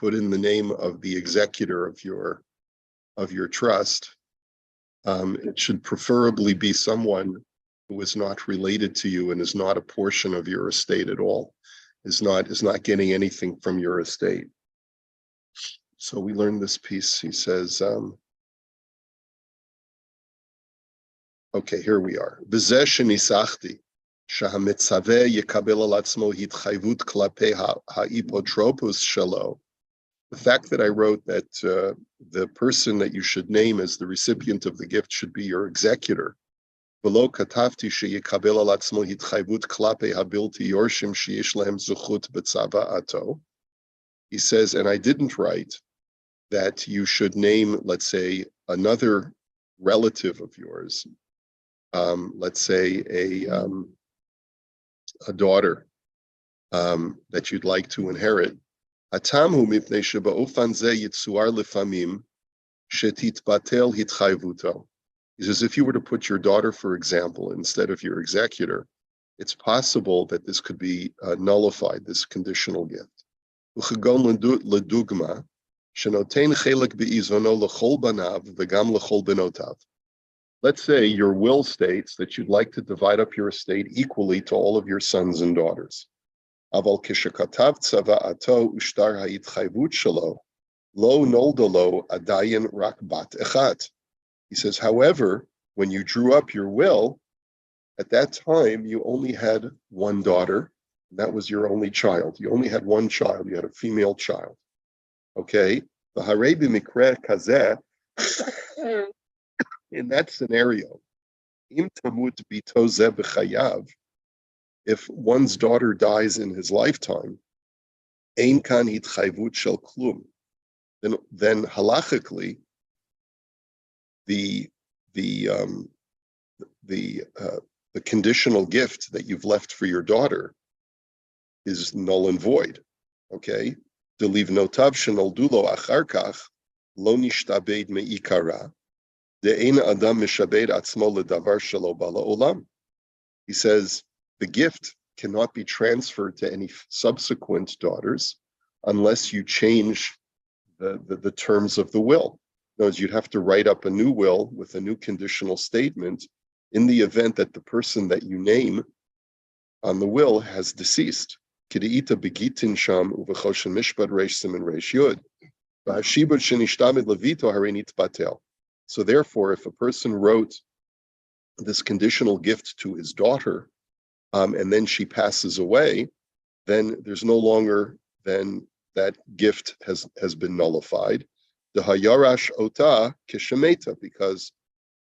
put in the name of the executor of your trust, it should preferably be someone who is not related to you and is not a portion of your estate at all, is not getting anything from your estate. So we learned this piece. He says, okay, here we are. B'zeh shenisachti, shehamitzaveh yekabel al atzmo hitchayvut klapei ha'ipotropos shelo. The fact that I wrote that the person that you should name as the recipient of the gift should be your executor. V'lo katavti sheyekabel al atzmo hitchayvut klapei habilti yorshim sheyesh lehem zuchut b'tzava'ato. He says, and I didn't write that you should name, let's say, another relative of yours, let's say a daughter that you'd like to inherit. Atamhu mipnei sheba'ofan zeh yitzuar lefamim shetitbatel hitchayvuto. He says, if you were to put your daughter, for example, instead of your executor, it's possible that this could be nullified, this conditional gift. Uchagon ledugma shenotein chelik be'izono lechol banav v'gam lechol benotav. Let's say your will states that you'd like to divide up your estate equally to all of your sons and daughters. Aval kishakatav tzava'ato ushtar ha'itchayvut shelo lo nolda lo adayin rak bat echat. He says, however, when you drew up your will, at that time you only had one daughter. That was your only child. You only had one child. You had a female child. Okay? The harebi mikre kazeh. In that scenario, im tamut bito zeh b'chayav, if one's daughter dies in his lifetime, ein kan hitchayvut shel klum, then halachically, the conditional gift that you've left for your daughter is null and void. Okay? Deliv notav shenoldu lo achar kach lo nishtabed me'ikara. He says, the gift cannot be transferred to any subsequent daughters unless you change the terms of the will. In other words, you'd have to write up a new will with a new conditional statement in the event that the person that you name on the will has deceased. Kideita begitin sham uvechoshen Mishpat reish siman reish yud. V'hashibud shenishtamid levito harenit batel. So therefore, if a person wrote this conditional gift to his daughter, and then she passes away, then there's no longer, then that gift has been nullified. The hayarash ota kishemeta, because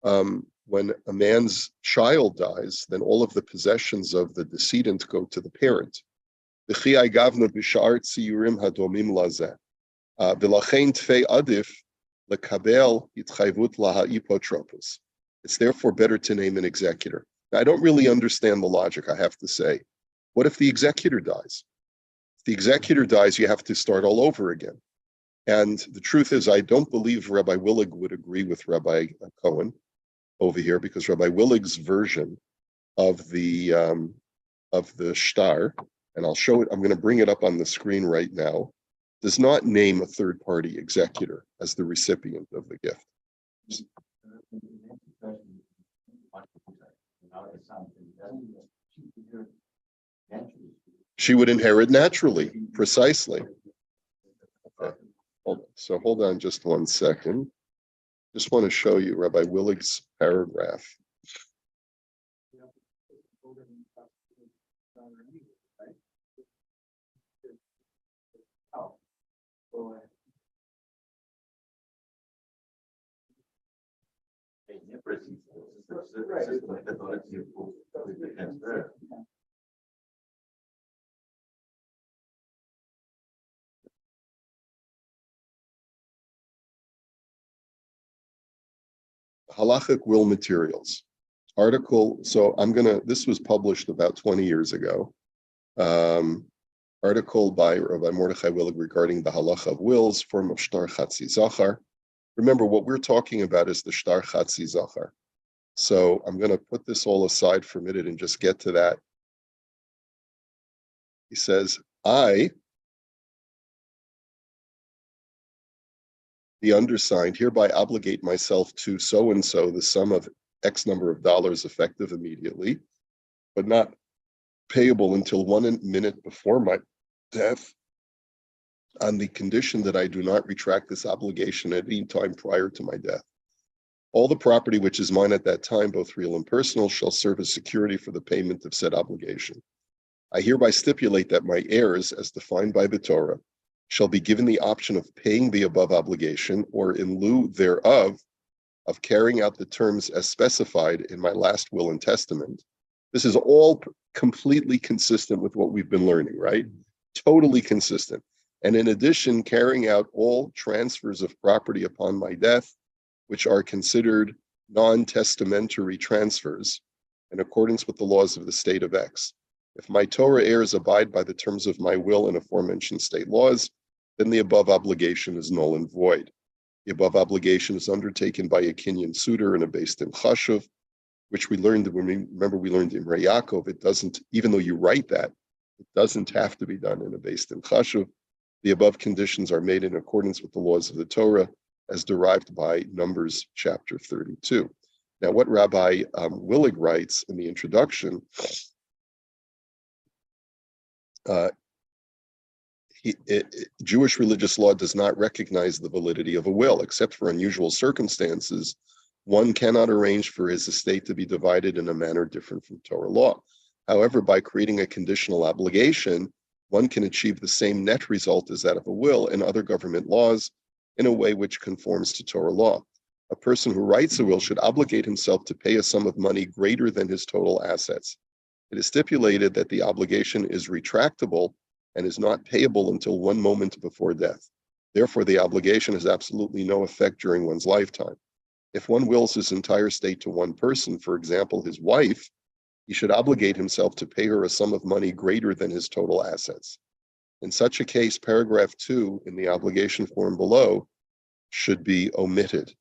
when a man's child dies, then all of the possessions of the decedent go to the parent. V'chi gavna b'shar tziyurim hadomim lazeh. V'lachein tfei adif. It's therefore better to name an executor. Now, I don't really understand the logic, I have to say. What if the executor dies? If the executor dies, you have to start all over again. And the truth is, I don't believe Rabbi Willig would agree with Rabbi Cohen over here, because Rabbi Willig's version of the shtar, and I'll show it, I'm going to bring it up on the screen right now, does not name a third-party executor as the recipient of the gift. She would inherit naturally, precisely. Okay. Hold on just 1 second. Just want to show you Rabbi Willig's paragraph. Halachic will materials. Article, so this was published about 20 years ago. Article by Rabbi Mordechai Willig regarding the halacha of wills, form of shtar chatzi zachar. Remember, what we're talking about is the shtar chatzi zachar. So I'm going to put this all aside for a minute and just get to that. He says, I The undersigned hereby obligate myself to so-and-so the sum of X number of dollars effective immediately, but not payable until 1 minute before my death, on the condition that I do not retract this obligation at any time prior to my death. All the property which is mine at that time, both real and personal, shall serve as security for the payment of said obligation. I hereby stipulate that my heirs, as defined by the Torah, shall be given the option of paying the above obligation, or in lieu thereof, of carrying out the terms as specified in my last will and testament. This is all completely consistent with what we've been learning, right? Totally consistent. And in addition, carrying out all transfers of property upon my death, which are considered non-testamentary transfers in accordance with the laws of the state of X. If my Torah heirs abide by the terms of my will and aforementioned state laws, then the above obligation is null and void. The above obligation is undertaken by a Kenyan suitor and a based in Choshen, which we learned, we learned Imrei Yaakov. It doesn't, even though you write that, it doesn't have to be done in a based in Choshen. The above conditions are made in accordance with the laws of the Torah, as derived by Numbers chapter 32. Now, what Rabbi Willig writes in the introduction, Jewish religious law does not recognize the validity of a will, except for unusual circumstances. One cannot arrange for his estate to be divided in a manner different from Torah law. However, by creating a conditional obligation, one can achieve the same net result as that of a will in other government laws in a way which conforms to Torah law. A person who writes a will should obligate himself to pay a sum of money greater than his total assets. It is stipulated that the obligation is retractable and is not payable until 1 moment before death. Therefore, the obligation has absolutely no effect during one's lifetime. If one wills his entire estate to one person, for example, his wife, he should obligate himself to pay her a sum of money greater than his total assets. In such a case, paragraph 2 in the obligation form below should be omitted.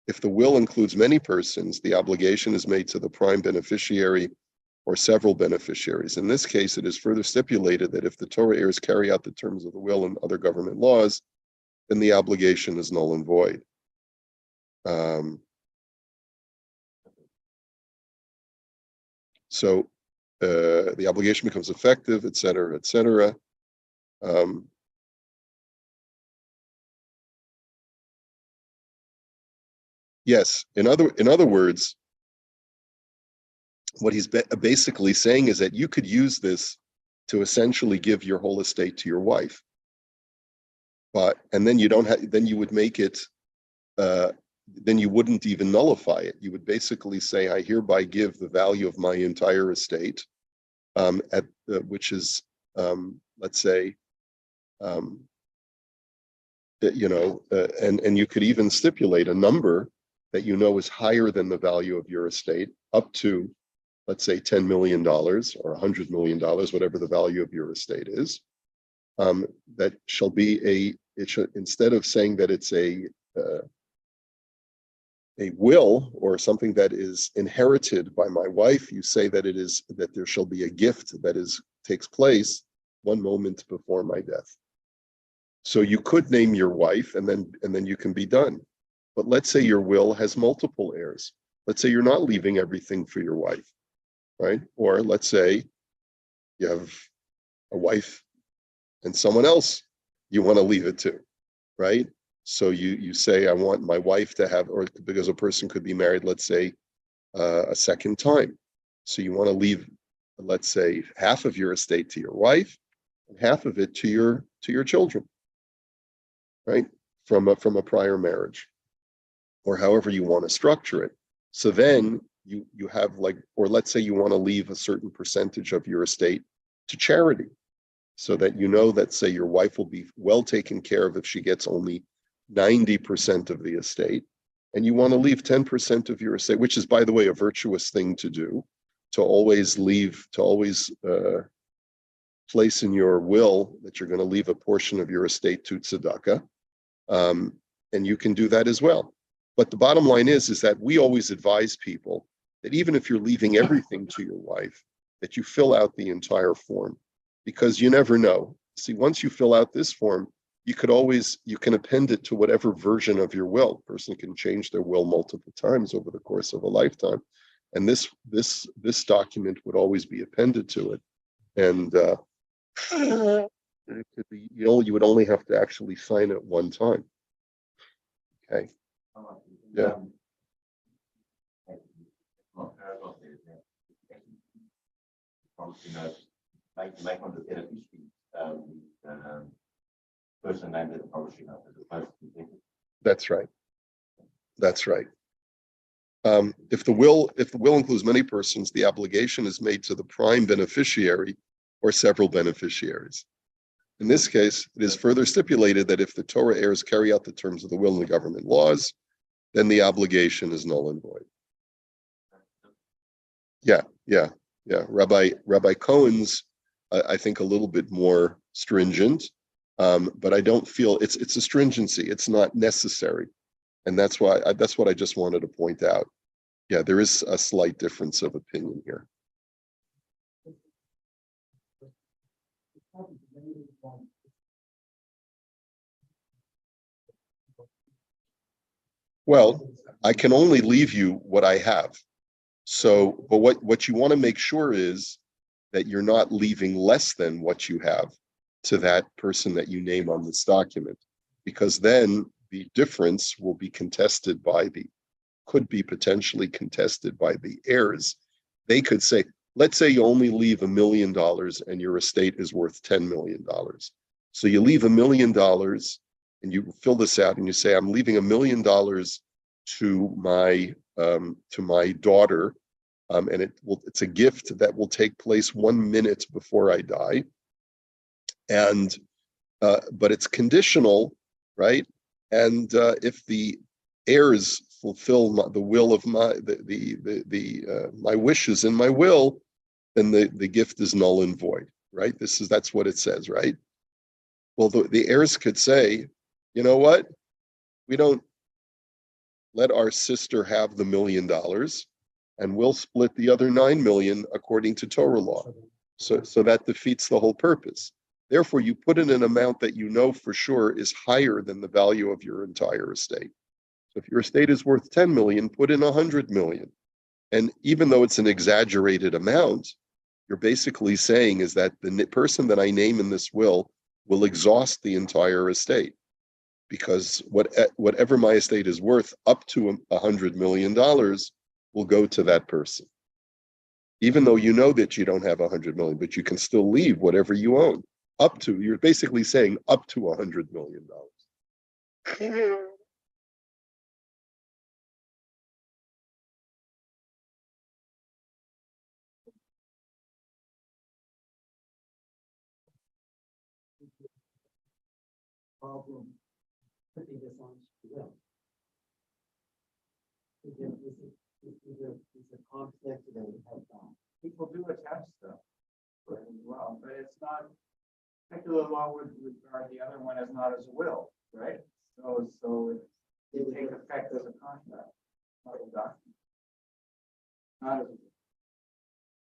If the will includes many persons, the obligation is made to the prime beneficiary or several beneficiaries. In this case, it is further stipulated that if the Torah heirs carry out the terms of the will and other government laws, then the obligation is null and void. So the obligation becomes effective, et cetera, et cetera. Yes, in other words, what he's basically saying is that you could use this to essentially give your whole estate to your wife, and then you don't have, then you would make it, then you wouldn't even nullify it. You would basically say, I hereby give the value of my entire estate, which is, let's say, and you could even stipulate a number that you know is higher than the value of your estate, up to, let's say, $10 million or $100 million, whatever the value of your estate is. That shall be it should, instead of saying that it's a will or something that is inherited by my wife, you say that it is, that there shall be a gift that takes place 1 moment before my death. So you could name your wife and then you can be done. But let's say your will has multiple heirs. Let's say you're not leaving everything for your wife, right? Or let's say you have a wife and someone else you want to leave it to, right? So you say, I want my wife to have, or because a person could be married, let's say, a second time. So you want to leave, let's say, half of your estate to your wife and half of it to your children, right? From a prior marriage, or however you want to structure it. So then you have, like, or let's say you want to leave a certain percentage of your estate to charity, so that you know that, say, your wife will be well taken care of if she gets only 90% of the estate, and you want to leave 10% of your estate, which is, by the way, a virtuous thing to do, to always place in your will that you're going to leave a portion of your estate to tzedakah, and you can do that as well. But the bottom line is that we always advise people that even if you're leaving everything to your wife, that you fill out the entire form, because you never know. See, once you fill out this form, you can append it to whatever version of your will. A person can change their will multiple times over the course of a lifetime, and this document would always be appended to it. And it could be, you would only have to actually sign it one time. Okay. Yeah. Person named in the publishing house as opposed to That's right. That's right. If the will includes many persons, the obligation is made to the prime beneficiary or several beneficiaries. In this case, it is further stipulated that if the Torah heirs carry out the terms of the will and the government laws, then the obligation is null and void. Yeah. Rabbi Cohen's, I think, a little bit more stringent, but I don't feel it's a stringency. It's not necessary, and that's what I just wanted to point out. Yeah, there is a slight difference of opinion here. Well, I can only leave you what I have. So, but what you want to make sure is that you're not leaving less than what you have to that person that you name on this document, because then the difference will be could be potentially contested by the heirs. They could say, let's say you only leave $1 million and your estate is worth $10 million. So you leave $1 million and you fill this out and you say, I'm leaving $1 million to my daughter, and it's a gift that will take place 1 minute before I die, and but it's conditional, right? And if the heirs fulfill the will of my wishes in my will, then the gift is null and void, right? That's what it says, right? Well, the heirs could say, you know what? We don't let our sister have the $1 million, and we'll split the other 9 million according to Torah law. So that defeats the whole purpose. Therefore, you put in an amount that you know for sure is higher than the value of your entire estate. So if your estate is worth 10 million, put in 100 million. And even though it's an exaggerated amount, you're basically saying is that the person that I name in this will exhaust the entire estate, because whatever my estate is worth up to $100 million will go to that person. Even though you know that you don't have 100 million, but you can still leave whatever you own you're basically saying up to $100 million. Problem putting this on will. Is a conflict that we have done. people do attach stuff to it as well, but it's not, secular law would regard the other one as not as a will, right? So it take effect as a contract, not a document. Not as a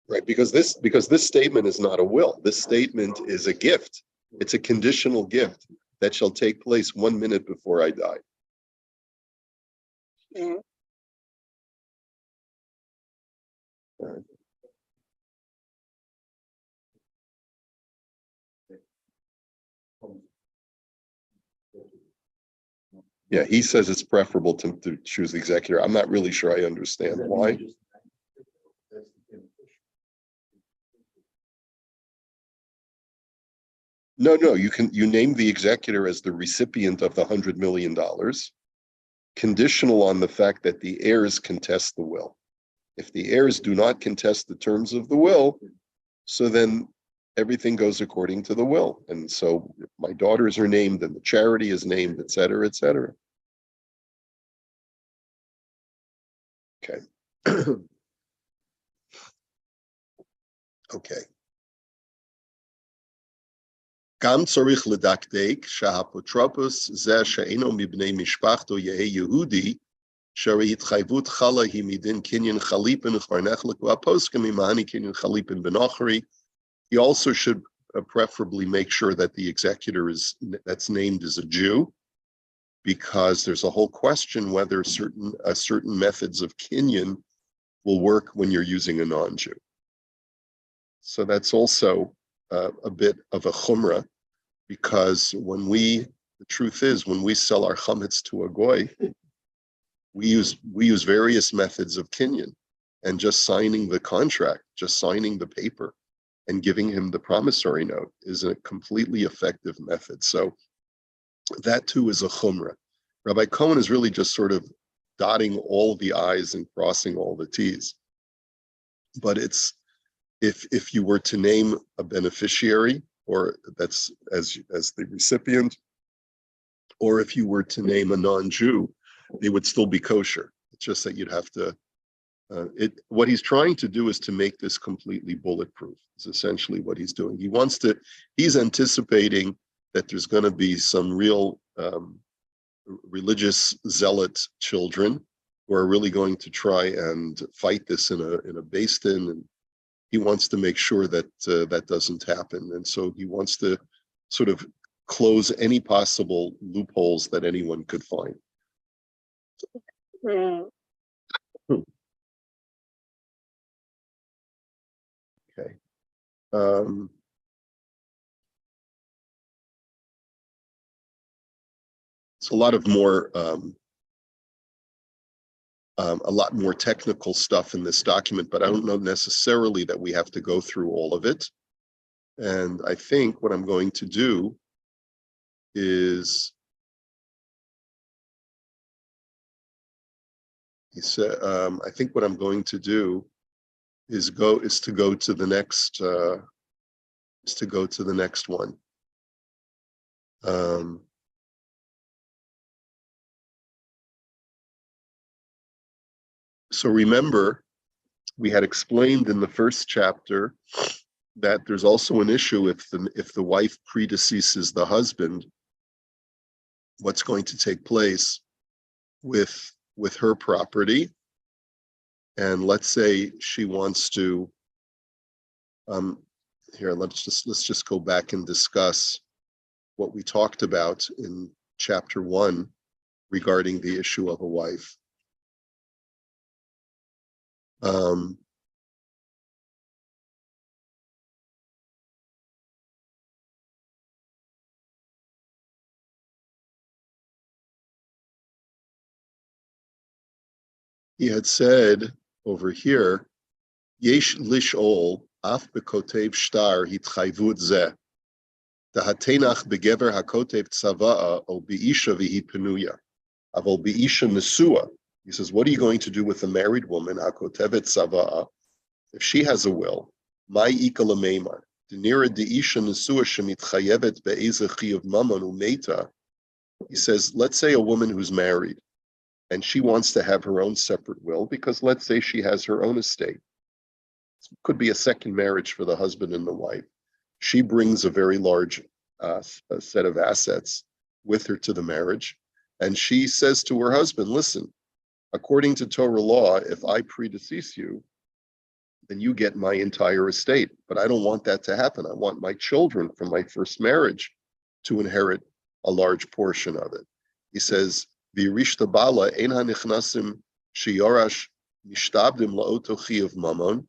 Right, because this statement is not a will. This statement is a gift. It's a conditional gift that shall take place 1 minute before I die. All right. Yeah, he says it's preferable to choose the executor. I'm not really sure I understand why. No, you name the executor as the recipient of the $100 million, conditional on the fact that the heirs contest the will. If the heirs do not contest the terms of the will, so then everything goes according to the will. And so my daughters are named and the charity is named, et cetera, et cetera. Okay. Okay. גם צריך לדקדק שהאפוטרופוס זה שאינו מבני משפחתו יהא יהודי, שהרי התחייבות חלה היא מדין קניין חליפין וכבר נחלקו הפוסקים ממעני קניין חליפין בנוכרי. He also should preferably make sure that the executor that's named is a Jew, because there's a whole question whether certain methods of kinyan will work when you're using a non-Jew. So that's also a bit of a chumrah, because the truth is, when we sell our chametz to a goy, we use various methods of kinyan, and just signing the contract, just signing the paper, and giving him the promissory note is a completely effective method. So that too is a chumrah. Rabbi Cohen is really just sort of dotting all the I's and crossing all the T's. But it's, if you were to name a beneficiary, or that's as the recipient, or if you were to name a non-Jew, they would still be kosher. It's just that you'd have to, what he's trying to do is to make this completely bulletproof, is essentially what he's doing. He's anticipating that there's going to be some real religious zealot children who are really going to try and fight this in a based in, and he wants to make sure that that doesn't happen. And so he wants to sort of close any possible loopholes that anyone could find. Okay. It's a lot more technical stuff in this document, but I don't know necessarily that we have to go through all of it. And I think what I'm going to do is, he said, I think what I'm going to do is to go to the next one. So remember, we had explained in the first chapter that there's also an issue if the wife predeceases the husband, what's going to take place with her property. And let's say she wants to, here, let's just go back and discuss what we talked about in chapter 1 regarding the issue of a wife. He had said over here, Yesh lish'ol af bekotev shtar hitchayvut zeh. Dahatenach begever hakotev tzava'a o be'isha v'hi penuya. Aval be'isha nesua. He says, what are you going to do with a married woman, hakotevet tzava'a, if she has a will? Mai ika l'meimar. Denira de'isha nesua shemitchayevet be'ezeh chiyuv mamon u'meita. He says, let's say a woman who's married, and she wants to have her own separate will, because let's say she has her own estate. It could be a second marriage for the husband and the wife. She brings a very large set of assets with her to the marriage, and she says to her husband, listen, according to Torah law, if I predecease you, then you get my entire estate. But I don't want that to happen. I want my children from my first marriage to inherit a large portion of it. He says, V'yirishta bala ein hanichnasim sheyorash mishtabdim la'oto chiyav mamon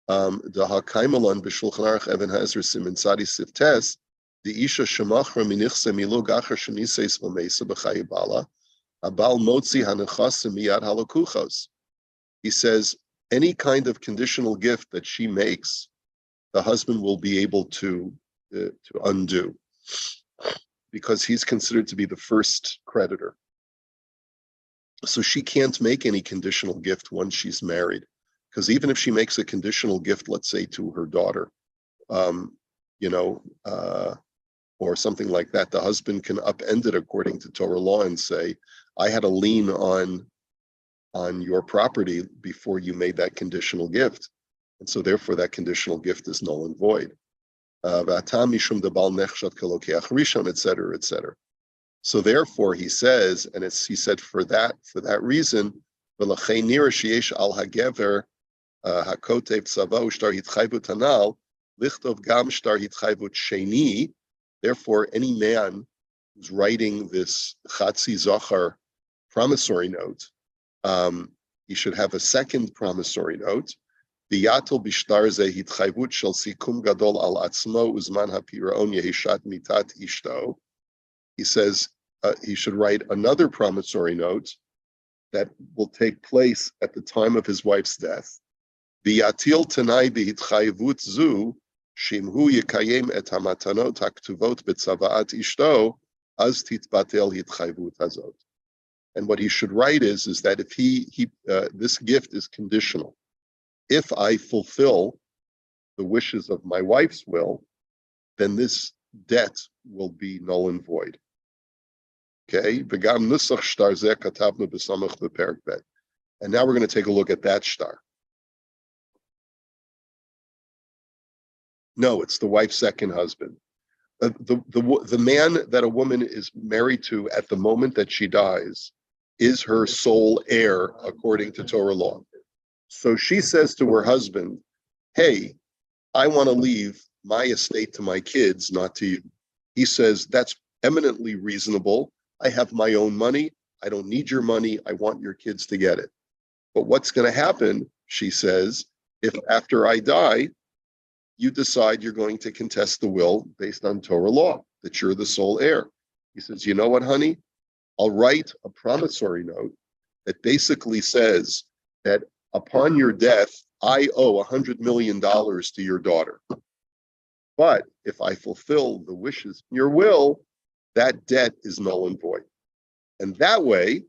dahakaimalon b'shulchan aruch Even Hazer simin tzadi siftes the isha shemachra minichse milo gachar sheniseis v'meisa b'chayi bala abal motzi hanichasim miyad halakuchos. He says any kind of conditional gift that she makes, the husband will be able to undo, because he's considered to be the first creditor. So she can't make any conditional gift once she's married, because even if she makes a conditional gift, let's say to her daughter, or something like that, the husband can upend it according to Torah law and say, I had a lien on your property before you made that conditional gift. And so therefore that conditional gift is null and void. Etc., etc. So therefore, he says, and he said for that reason, Lichtov gam shtar hitchayvut sheni. Therefore, any man who's writing this chatzi zachar promissory note, he should have a second promissory note. Biyatel bishtar ze hitchayvut shel sikum gadol al atzmo uzman hapiraon yehishat mitat ishto. He says he should write another promissory note that will take place at the time of his wife's death. Biyatil tanai bihitchayvut zu shimhu yekayem et hamatanot haktuvot betzavaat ishto az titbatel hitchayvut hazot. And what he should write is that if this gift is conditional. If I fulfill the wishes of my wife's will, then this debt will be null and void. Okay, and now we're going to take a look at that shtar. No, it's the wife's second husband. The man that a woman is married to at the moment that she dies is her sole heir according to Torah law. So she says to her husband, hey, I want to leave my estate to my kids, not to you. He says, that's eminently reasonable. I have my own money. I don't need your money. I want your kids to get it. But what's going to happen, she says, if after I die, you decide you're going to contest the will based on Torah law, that you're the sole heir. He says, you know what, honey? I'll write a promissory note that basically says that upon your death, I owe $100 million to your daughter. But if I fulfill the wishes in your will, that debt is null and void. And that way,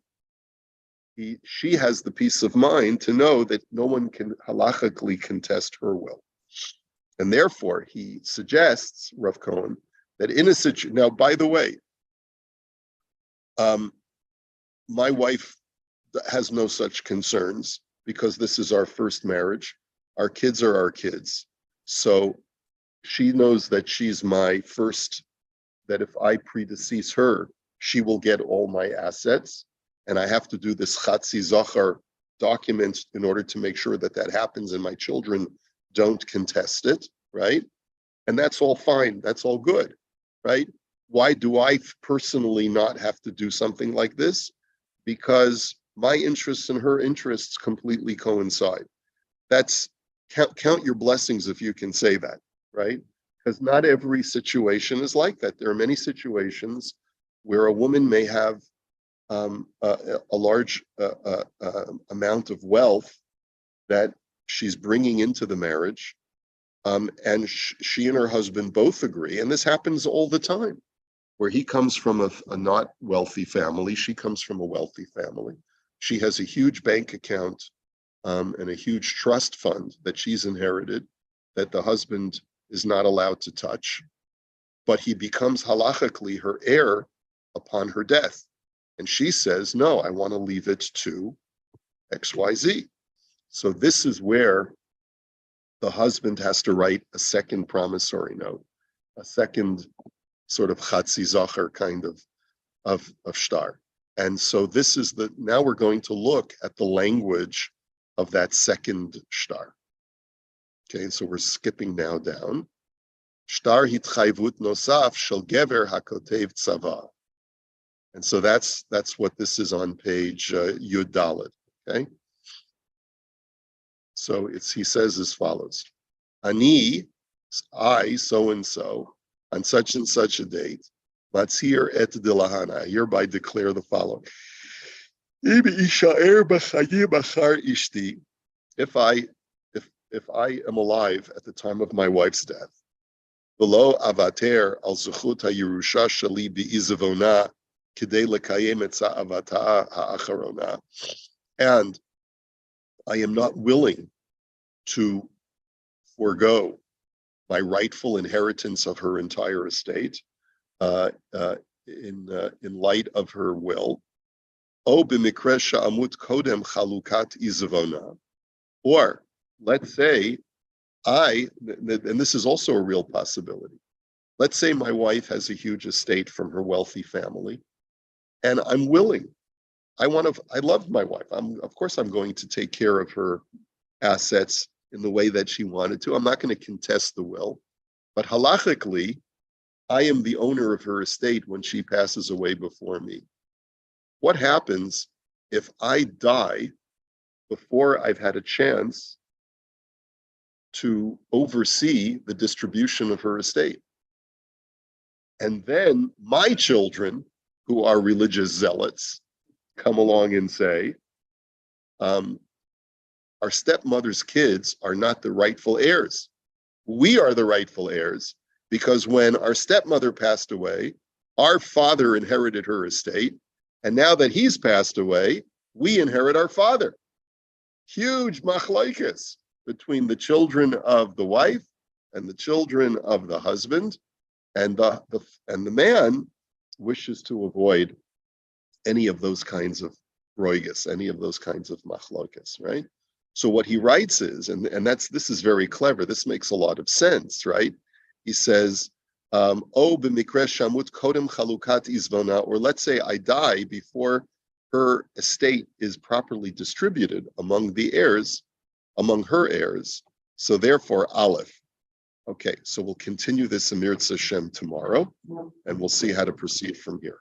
she has the peace of mind to know that no one can halachically contest her will. And therefore, he suggests, Rav Cohen, that in a situation, now, by the way, my wife has no such concerns because this is our first marriage. Our kids are our kids. So she knows that she's my first, that if I predecease her, she will get all my assets. And I have to do this chatzi zachar document in order to make sure that that happens and my children don't contest it, right? And that's all fine. That's all good, right? Why do I personally not have to do something like this? Because my interests and her interests completely coincide. That's count your blessings if you can say that, right? Because not every situation is like that. There are many situations where a woman may have a large amount of wealth that she's bringing into the marriage, and she and her husband both agree, and this happens all the time, where he comes from a not wealthy family, she comes from a wealthy family. She has a huge bank account and a huge trust fund that she's inherited that the husband is not allowed to touch, but he becomes halachically her heir upon her death. And she says, no, I want to leave it to XYZ. So this is where the husband has to write a second promissory note, a second sort of chatzi zachar kind of shtar. And so this is now we're going to look at the language of that second shtar. Okay, so we're skipping now down. Shtar hitchayvut nosaf shel gever hakotev tzava. And so that's what this is on page Yud Dalet. Okay. So he says as follows: Ani, I, so and so, on such and such a date, matzir et dilahana. I hereby declare the following: If I am alive at the time of my wife's death, below avater al zuchut hayirusha shali bi'izavona kidei lekayem et za'avata ha'acharona, and I am not willing to forego my rightful inheritance of her entire estate in light of her will. O b'mikra sha'amut kodem chalukat izavona. Or let's say and this is also a real possibility. Let's say my wife has a huge estate from her wealthy family, and I'm willing. I love my wife. Of course I'm going to take care of her assets in the way that she wanted to. I'm not going to contest the will, but halachically, I am the owner of her estate when she passes away before me. What happens if I die before I've had a chance to oversee the distribution of her estate? And then my children, who are religious zealots, come along and say, our stepmother's kids are not the rightful heirs. We are the rightful heirs because when our stepmother passed away, our father inherited her estate. And now that he's passed away, we inherit our father. Huge machlokes between the children of the wife and the children of the husband. And the man wishes to avoid any of those kinds of roigus, any of those kinds of machlokes, right? So what he writes is, and this is very clever. This makes a lot of sense, right? He says, "O b'mikre shamut kodem chalukat izvona," or let's say I die before her estate is properly distributed among the heirs, among her heirs. So therefore, Aleph. Okay, so we'll continue this Amir Hashem tomorrow, and we'll see how to proceed from here.